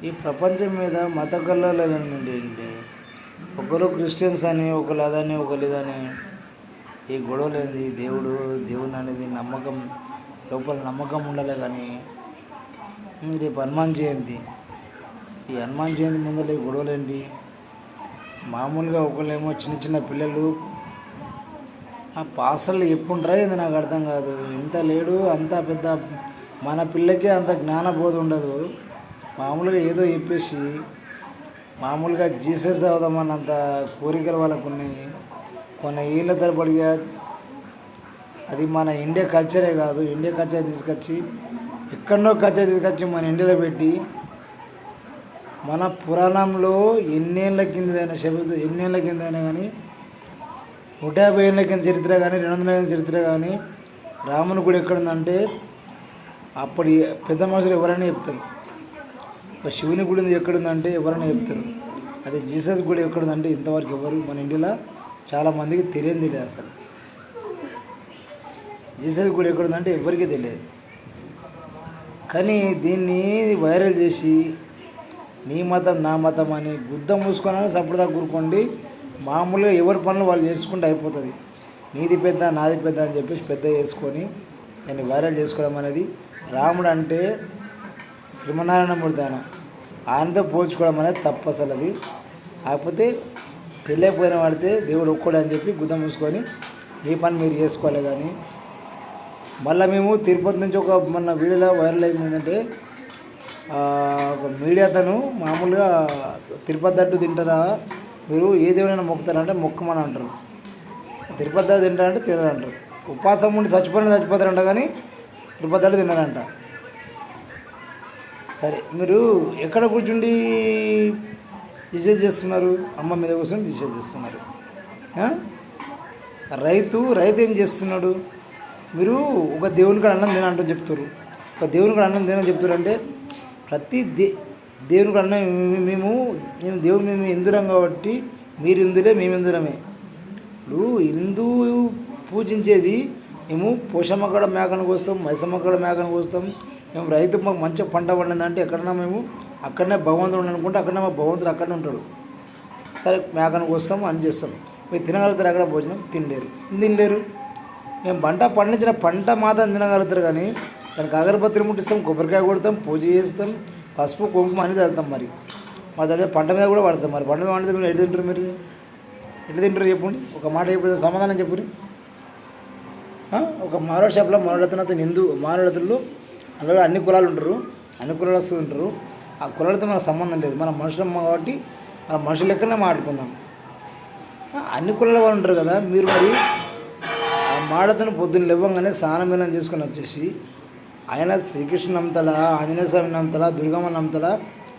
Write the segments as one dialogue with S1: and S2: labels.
S1: ఈ ప్రపంచం మీద మత కల్లోలండి ఏంటి, ఒకరు క్రిస్టియన్స్ అని ఒకరు అదని ఒకరు ఇదని ఈ గొడవలేంది. దేవుడు అనేది నమ్మకం, లోపల నమ్మకం ఉండాలి. కానీ రేపు హనుమాన్ జయంతి, ఈ హనుమాన్ జయంతి ముందర ఈ గొడవలేంటి? మామూలుగా ఒకళ్ళేమో చిన్న చిన్న పిల్లలు ఆ పాస్టర్లు ఎప్పుడుంటారా ఏంది నాకు అర్థం కాదు. ఇంత లేడు, అంత పెద్ద మన పిల్లకే అంత జ్ఞానబోధ ఉండదు. మామూలుగా ఏదో చెప్పేసి మామూలుగా జీసస్ అవుదామన్నంత కోరికలు వాళ్ళకు ఉన్నాయి. కొన్ని ఏళ్ళ తరబడిగా అది మన ఇండియా కల్చరే కాదు, ఇండియా కల్చర్ తీసుకొచ్చి ఎక్కడో కల్చర్ తీసుకొచ్చి మన ఇండియాలో పెట్టి మన పురాణంలో ఎన్నేళ్ళ కిందైనా ఎన్నేళ్ళ కిందైనా కానీ 150 ఏళ్ళ కింద చరిత్ర కానీ 200 ఏళ్ళ చరిత్ర కానీ రాముని గుడి ఎక్కడుందంటే అప్పటి పెద్ద మనుషులు ఎవరైనా చెప్తారు. ఒక శివుని గుడి ఎక్కడుందంటే ఎవరైనా చెప్తారు. అదే జీసస్ గుడి ఎక్కడుందంటే ఇంతవరకు ఎవరు మన ఇండియాలో చాలామందికి తెలియదు అసలు. జీసస్ గుడి ఎక్కడుందంటే ఎవరికీ తెలియదు. కానీ దీన్ని వైరల్ చేసి నీ మతం నా మతం అని గుద్ద మూసుకొని సపోర్ట్గా కూరుకోండి. మామూలుగా ఎవరి పనులు వాళ్ళు చేసుకుంటే అయిపోతుంది. నీది పెద్ద నాది పెద్ద అని చెప్పేసి పెద్ద చేసుకొని దాన్ని వైరల్ చేసుకోవడం అనేది, రాముడు అంటే శ్రీమన్నారాయణమూర్తి ఆయనతో పోల్చుకోవడం అనేది తప్పు అసలు. అది కాకపోతే తెలియకపోయిన వాడితే దేవుడు ఒక్కడే అని చెప్పి గుద్ద మూసుకొని మీ పని మీరు చేసుకోవాలి. కానీ మళ్ళీ మేము తిరుపతి నుంచి మొన్న వీడియోలో వైరల్ అయింది ఏంటంటే, ఒక మీడియా అతను మామూలుగా తిరుపతి దట్టు తింటారా మీరు, ఏ దేవుడైనా మొక్కుతారంటే మొక్కమని అంటారు. తిరుపతి దట్టు తింటారంటే తినరంటారు. ఉపాసం ఉండి చచ్చిపోతారంట కానీ తిరుపతి దట్టు తిన్నారంట. సరే, మీరు ఎక్కడ కూర్చుండి డిసైడ్ చేస్తున్నారు? అమ్మ మీద కూర్చొని డిసైడ్ చేస్తున్నారు. రైతు ఏం చేస్తున్నాడు? మీరు ఒక దేవునికి అన్నం తినంటూ చెప్తారు. ఒక దేవునికి అన్నం తినని చెప్తారంటే ప్రతి దేవునికి అన్నం మేము దేవుడు మేము హిందువులం కాబట్టి మీరు హిందువులే మేము హిందువులమే. ఇప్పుడు హిందువు పూజించేది మేము పోషమ్మ కాడ మేకను కోస్తాం, మైసమ్మ కాడ మేకను కోస్తాం. మేము రైతు మాకు మంచిగా పంట పండిందంటే ఎక్కడన్నా మేము అక్కడనే భగవంతుడు అనుకుంటే అక్కడనే మా భగవంతుడు అక్కడనే ఉంటాడు. సరే మేకను కోస్తాం అని చేస్తాం. మీరు తినగలుగుతారు అక్కడ భోజనం? తినలేరు. మేము పంట పండించిన పంట మాత్రం తినగలుగుతారు. కానీ దానికి అగరబత్తులు ముట్టిస్తాం, కొబ్బరికాయ కొడతాం, పూజ చేస్తాం, పసుపు కుంకుమ అనేది వెళ్తాం. మరి అదే పంట మీద కూడా పడతాం. మరి పంట మీద వండితే మీరు ఎటు తింటారు? మీరు ఎటు తింటారు చెప్పండి? ఒక మాట చెప్పి సమాధానం చెప్పుని. ఒక మారోడు షాప్లో మారోడతను హిందూ మారోడతులు అందులో అన్ని కులాలు ఉంటారు, అన్ని కులాలు వస్తూ ఉంటారు. ఆ కులాలతో మనకు సంబంధం లేదు. మన మనుషులం కాబట్టి మన మనుషుల లెక్కనే మాట్లాడుకుందాం. అన్ని కులాల వాళ్ళు ఉంటారు కదా. మీరు మరి ఆ మాడతను పొద్దున్న లేవగానే స్నానం చేసుకొని వచ్చేసి ఆయన శ్రీకృష్ణ నమ్ముతాడా, ఆంజనేయ స్వామి నమ్ముతాడా, దుర్గమ్మ నమ్ముతాడా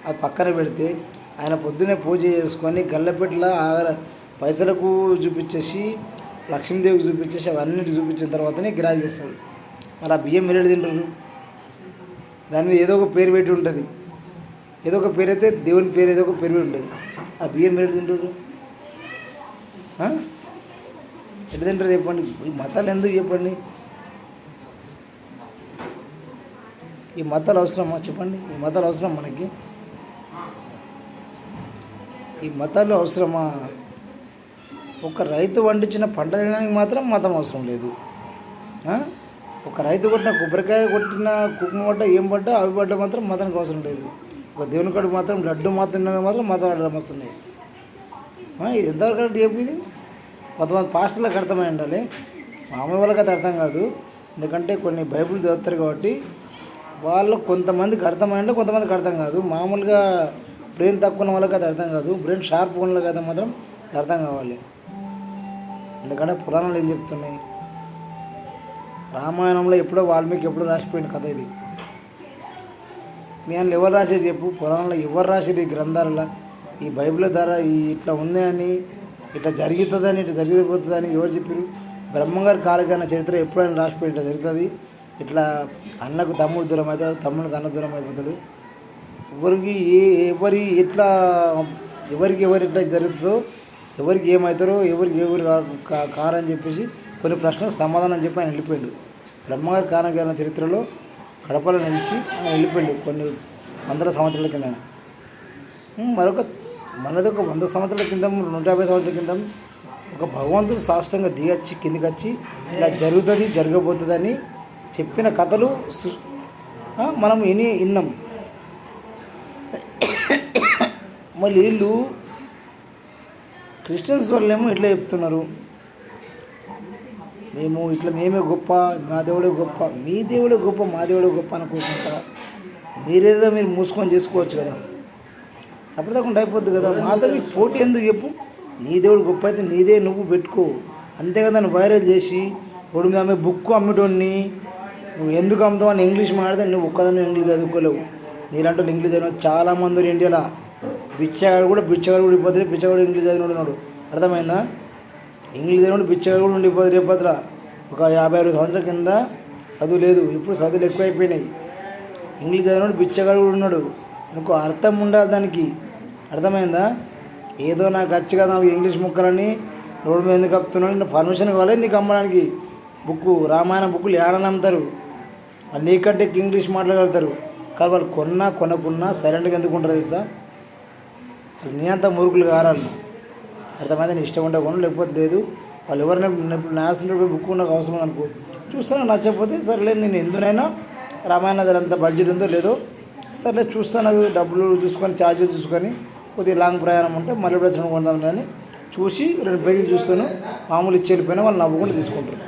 S1: అది పక్కన పెడితే ఆయన పొద్దున్నే పూజ చేసుకొని గల్లపెట్టలా పైసలకు చూపించేసి లక్ష్మీదేవికి చూపించేసి అవన్నిటి చూపించిన తర్వాతనే గిరాకీ చేస్తాడు. మరి ఆ బియ్యం మీరు తింటారు? దాని మీద ఏదో ఒక పేరు పెట్టి ఉంటుంది. ఏదో ఒక పేరు అయితే దేవుని పేరు ఏదో ఒక పేరు పెట్టి ఉంటుంది. ఆ బియ్యం మీరు తింటారు? ఎటు తింటారు చెప్పండి? ఈ మతాలు ఎందుకు చెప్పండి? ఈ మతాలు అవసరమా చెప్పండి? ఈ మతాలు అవసరం మనకి? ఈ మతాలు అవసరమా? ఒక రైతు పండించిన పంట తినడానికి మాత్రం మతం అవసరం లేదు. ఒక రైతు కొట్టిన కొబ్బరికాయ కొట్టిన కుటుంబం పడ్డ ఏం పడ్డా అవి పడ్డ మాత్రం మతానికి అవసరం లేదు. ఒక దేవుని కాడికి మాత్రం లడ్డు మాత్రం మాత్రం మతాలు అడ్డం వస్తున్నాయి. ఇది ఎంతవరకు కరెక్ట్ చెప్పు? ఇది కొంతమంది పాస్టర్లకు అర్థమై ఉండాలి, మామూలు వాళ్ళకి అది అర్థం కాదు. ఎందుకంటే కొన్ని బైబిల్ చదువుతారు కాబట్టి వాళ్ళు కొంతమందికి అర్థమైంటే కొంతమందికి అర్థం కాదు. మామూలుగా బ్రెయిన్ తక్కువ ఉన్న వాళ్ళకి అది అర్థం కాదు. బ్రెయిన్ షార్ప్ ఉన్న వాళ్ళకి అయితే మాత్రం అర్థం కావాలి. ఎందుకంటే పురాణాలు ఏం చెప్తున్నాయి? రామాయణంలో ఎప్పుడో వాల్మీకి ఎప్పుడో రాసిపోయిన కథ ఇది. మీ అందులో ఎవరు రాసేది చెప్పు? పురాణంలో ఎవరు రాసేది? ఈ గ్రంథాలలో ఈ బైబిల్ ద్వారా ఇట్లా ఉంది అని, ఇట్లా జరుగుతుందని, ఇట్లా జరిగిపోతుందని ఎవరు చెప్పారు? బ్రహ్మంగారి కాలకైన చరిత్ర ఎప్పుడైనా రాసిపోయి ఇట్లా జరుగుతుంది, ఇట్లా అన్నకు తమ్ముడు దూరం అవుతాడు, తమ్ముడికి అన్న దూరం అయిపోతాడు. ఎవరికి ఇట్లా జరుగుతుందో, ఎవరికి ఏమవుతారో, ఎవరు కారని చెప్పేసి కొన్ని ప్రశ్నలకు సమాధానం చెప్పి ఆయన వెళ్ళిపోయాడు. బ్రహ్మగారి కాలకైన చరిత్రలో కడపలో నిలిచి ఆయన వెళ్ళిపోయాడు. వందల సంవత్సరాల కింద. మనదొక 100 సంవత్సరాల కింద, 150 సంవత్సరాల కింద ఒక భగవంతుడు సాష్టంగా దిగచ్చి కిందికి వచ్చి ఇలా జరుగుతుంది జరగబోతుంది అని చెప్పిన కథలు మనం విన్నాం. మళ్ళీ వీళ్ళు క్రిస్టియన్స్ వాళ్ళేమో ఇట్లా చెప్తున్నారు, మేమే గొప్ప, మా దేవుడే గొప్ప. మీ దేవుడే గొప్ప, మా దేవుడే గొప్ప అనుకోకుండా మీరు మూసుకొని చేసుకోవచ్చు కదా, సపరేతకుండా అయిపోద్ది కదా. మాతో మీకు పోటీ ఎందుకు చెప్పు? నీ దేవుడు గొప్ప అయితే నీదే నువ్వు పెట్టుకో, అంతేగా దాన్ని వైరల్ చేసి రోడ్డు మీద బుక్ అమ్మటోడిని నువ్వు ఎందుకు అమ్ముతావు అని ఇంగ్లీష్ మాట్లాడితే నువ్వు ఒక్కదాన్ని ఇంగ్లీష్ చదువుకోలేవు. నీలాంటి వాళ్ళు ఇంగ్లీష్ చదివిన చాలామంది ఇండియాలో. బిచ్చగాడు కూడా ఉండిపోతుంది, బిచ్చగాడు ఇంగ్లీష్ చదివినోడు ఉన్నాడు. అర్థమైందా? ఇంగ్లీష్ చదివినోడు బిచ్చగాడు కూడా ఉండిపోతుంది. రేపత్ర ఒక 50 సంవత్సరాల కింద చదువు లేదు, ఇప్పుడు చదువులు ఎక్కువైపోయినాయి. ఇంగ్లీష్ చదివినోడు బిచ్చగాడు కూడా ఉన్నాడు. నీకు అర్థం ఉండాలి దానికి, అర్థమైందా? ఏదో నాకు వచ్చి కదా 4 ఇంగ్లీష్ ముక్కలని రోడ్డు మీద ఎందుకు కప్పుతున్నాడు, పర్మిషన్ కావాలి నీకు అమ్మడానికి. రామాయణ బుక్కులు ఏడని అమ్ముతారు, నీకంటే ఇంగ్లీష్ మాట్లాడగలుగుతారు. కానీ వాళ్ళు కొనకున్నా సైలెంట్గా ఎందుకు ఉంటారు తెలుసా? నీ అంత మురుకులు కారాలు. అర్థమైంది? నీ ఇష్టం ఉంటే కొను, లేకపోతే లేదు. వాళ్ళు ఎవరైనా నేషనల్ బుక్ నాకు అవసరం అనుకో, చూస్తాను, నచ్చకపోతే సరేలే, నేను ఎందునైనా రామాయణ దగ్గర అంత బడ్జెట్ ఉందో లేదో సర్లే చూస్తాను, డబ్బులు చూసుకొని ఛార్జీలు చూసుకొని కొద్దిగా లాంగ్ ప్రయాణం ఉంటే మళ్ళీ వచ్చిన కొందాం కానీ చూసి 2 పేజీలు చూస్తాను, మామూలు ఇచ్చి వెళ్ళిపోయినా వాళ్ళు నవ్వుకుంటూ తీసుకుంటారు.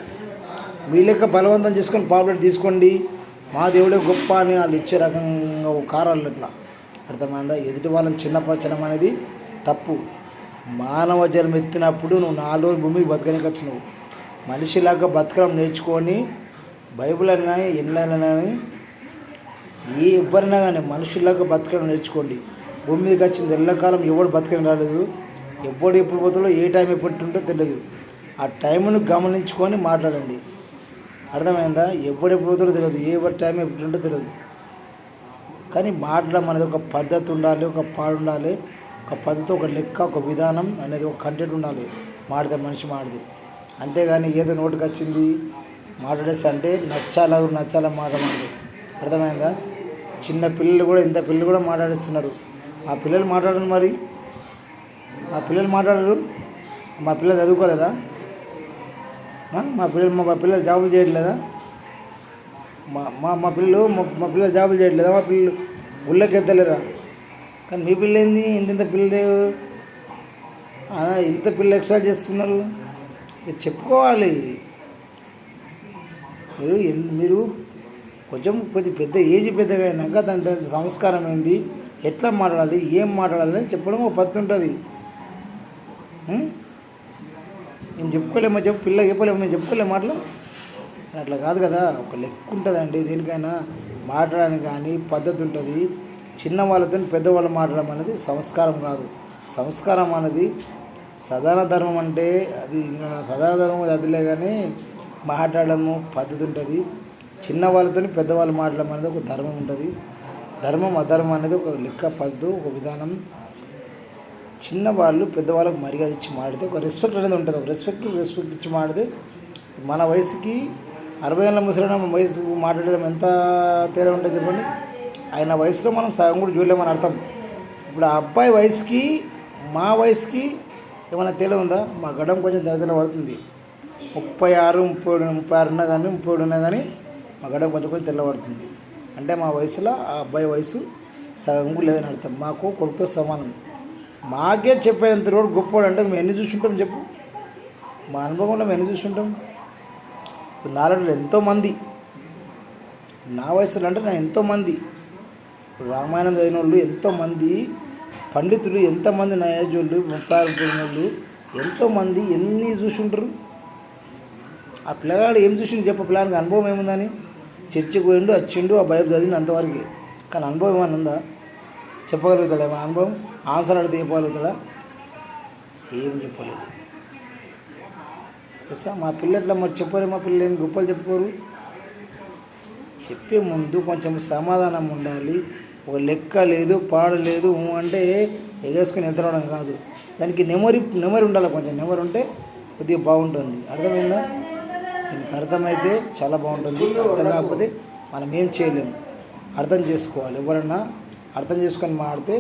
S1: మీ లెక్క బలవంతం చేసుకొని పాపులేట్ తీసుకోండి, మా దేవుడే గొప్ప అని వాళ్ళు ఇచ్చే రకంగా కారాలు ఇట్లా. అర్థమైందా? ఎదుటి వాళ్ళని చిన్నపరచడం అనేది తప్పు. మానవ జన్మ ఎత్తినప్పుడు నువ్వు 4 రోజులు భూమికి బతకనికి వచ్చినావు. మనిషిలాగా బతకడం నేర్చుకొని బైబిల్ అయినా ఎన్నైనా కానీ ఎవరైనా కానీ మనుషులాగా బతకడం నేర్చుకోండి. భూమి మీదకి వచ్చింది ఎల్లకాలం ఎవడు బతకని రాలేదు. ఎప్పుడు ఎప్పుడు పోతుందో ఏ టైం ఎప్పుడుంటో తెలియదు. ఆ టైంను గమనించుకొని మాట్లాడండి. అర్థమైందా? ఎప్పుడెప్పుడు పోతుందో తెలియదు, ఎవరి టైం ఎప్పుడుంటో తెలియదు. కానీ మాట్లాడడం అనేది ఒక పద్ధతి ఉండాలి, ఒక పాడు ఉండాలి, ఒక పద్ధతి, ఒక లెక్క, ఒక విధానం అనేది ఒక కంటెంట్ ఉండాలి. మనిషి మాడితే అంతేగాని ఏదో నోటికి వచ్చింది మాట్లాడేస్తా అంటే నచ్చాలా మాట్లాడండి. అర్థమైందా? చిన్న పిల్లలు కూడా, ఇంత పిల్లలు కూడా మాట్లాడిస్తున్నారు. ఆ పిల్లలు మాట్లాడరు, మరి ఆ పిల్లలు మాట్లాడరు. మా పిల్లలు చదువుకోలేదా? మా పిల్లలు జాబులు చేయట్లేదా? మా పిల్లలు జాబులు చేయట్లేదా? మా పిల్లలు గుళ్ళకి ఎత్తలేరా? కానీ మీ పిల్ల ఏంది ఇంత పిల్లలు ఇంత పిల్లలు ఎక్స్ట్రా చేస్తున్నారు? చెప్పుకోవాలి. మీరు కొంచెం పెద్ద ఏజ్ పెద్దగా అయినాక దాని సంస్కారం ఏంది, ఎట్లా మాట్లాడాలి, ఏం మాట్లాడాలి అని చెప్పడం ఒక పద్ధతి ఉంటుంది. మేము చెప్పుకోలేమో పిల్లకి చెప్పలేము, మేము చెప్పుకోలేము మాటలు. అట్లా కాదు కదా, ఒక లెక్క ఉంటుందండి దేనికైనా మాట్లాడడానికి కానీ పద్ధతి ఉంటుంది. చిన్న వాళ్ళతో పెద్దవాళ్ళు మాట్లాడడం అనేది సంస్కారం కాదు. సంస్కారం అనేది సదాన ధర్మం అంటే అది ఇంకా సదాన ధర్మం అదిలే కానీ మాట్లాడము పద్ధతి ఉంటుంది. చిన్న వాళ్ళతో పెద్దవాళ్ళు మాట్లాడడం అనేది ఒక ధర్మం ఉంటుంది. ధర్మం అధర్మం అనేది ఒక లెక్క, పద్ధతి, ఒక విధానం. చిన్నవాళ్ళు పెద్దవాళ్ళకు మర్యాద ఇచ్చి మాడితే ఒక రెస్పెక్ట్ అనేది ఉంటుంది. ఒక రెస్పెక్ట్ ఇచ్చి మాడితే మన వయసుకి 60 ఏళ్ళ ముసలిన వయసుకు మాట్లాడడం ఎంత తేడా ఉంటుంది చెప్పండి. ఆయన వయసులో మనం సగం కూడా చూడలేమని అర్థం. ఇప్పుడు ఆ అబ్బాయి వయసుకి మా వయసుకి ఏమైనా తేడా ఉందా? మా గడం కొంచెం తెల్ల పడుతుంది. 36 ఉన్నా కానీ 37 ఉన్నా కానీ మా గడం కొంచెం తెల్లబడుతుంది. అంటే మా వయసులో ఆ అబ్బాయి వయసు సగం కూడా లేదని అర్థం. మాకు కొడుకుతో సమానం. మాకే చెప్పేంత రోడ్ గొప్పవాడు అంటే మేము ఎన్ని చూసుంటాం చెప్పు? మా అనుభవంలో మేము ఎన్ని చూసుంటాం? ఇప్పుడు నాలుగు ఎంతోమంది నా వయసులో అంటే నా ఎంతోమంది రామాయణం చదివిన వాళ్ళు ఎంతోమంది పండితులు, ఎంతమంది నా ఏజ్ వాళ్ళు 36 వాళ్ళు ఎంతోమంది ఎన్ని చూసుంటారు. ఆ పిల్లగాడు ఏం చూసిండు చెప్పు? పిల్లగానికి అనుభవం ఏముందని? చర్చికి పోయిండు, వచ్చిండు, ఆ బైబిల్ చదివిండు అంతవరకు. కానీ అనుభవం ఏమైనా ఉందా? చెప్పగలుగుతాడా? ఏమైనా అనుభవం? ఆన్సర్ అడిగితే చెప్పగలుగుతాడా? ఏం చెప్పలేదు. సార్ మా పిల్లట్లా మరి చెప్పారు, మా పిల్లలు ఏం గొప్పలు చెప్పుకోరు. చెప్పే ముందు కొంచెం సమాధానం ఉండాలి. ఒక లెక్క లేదు, పాడు లేదు అంటే ఎగేసుకుని ఎత్తడం కాదు. దానికి నెమరి ఉండాలి. కొంచెం నెమరు ఉంటే కొద్దిగా బాగుంటుంది. అర్థమైందా? దీనికి అర్థమైతే చాలా బాగుంటుంది. అర్థం కాకపోతే మనం ఏం చేయలేము. అర్థం చేసుకోవాలి. ఎవరన్నా అర్థం చేసుకొని మాడితే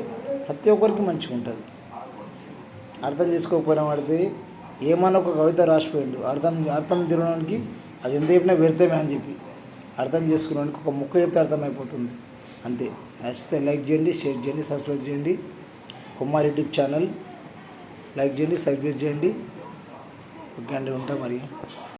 S1: ప్రతి ఒక్కరికి మంచిగా ఉంటుంది. అర్థం చేసుకోకపోయినా వాడితే ఏమన్నా ఒక కవిత రాసిపోయిండు, అర్థం తినడానికి అది ఎంత చెప్పినా వ్యర్థమే అని చెప్పి అర్థం చేసుకున్నానికి ఒక ముక్క చెప్తే అర్థమైపోతుంది అంతే. నచ్చితే లైక్ చేయండి, షేర్ చేయండి, సబ్స్క్రైబ్ చేయండి. కుమార్ యూట్యూబ్ ఛానల్ లైక్ చేయండి, సబ్స్క్రైబ్ చేయండి. ఓకే అండి, ఉంటా మరి.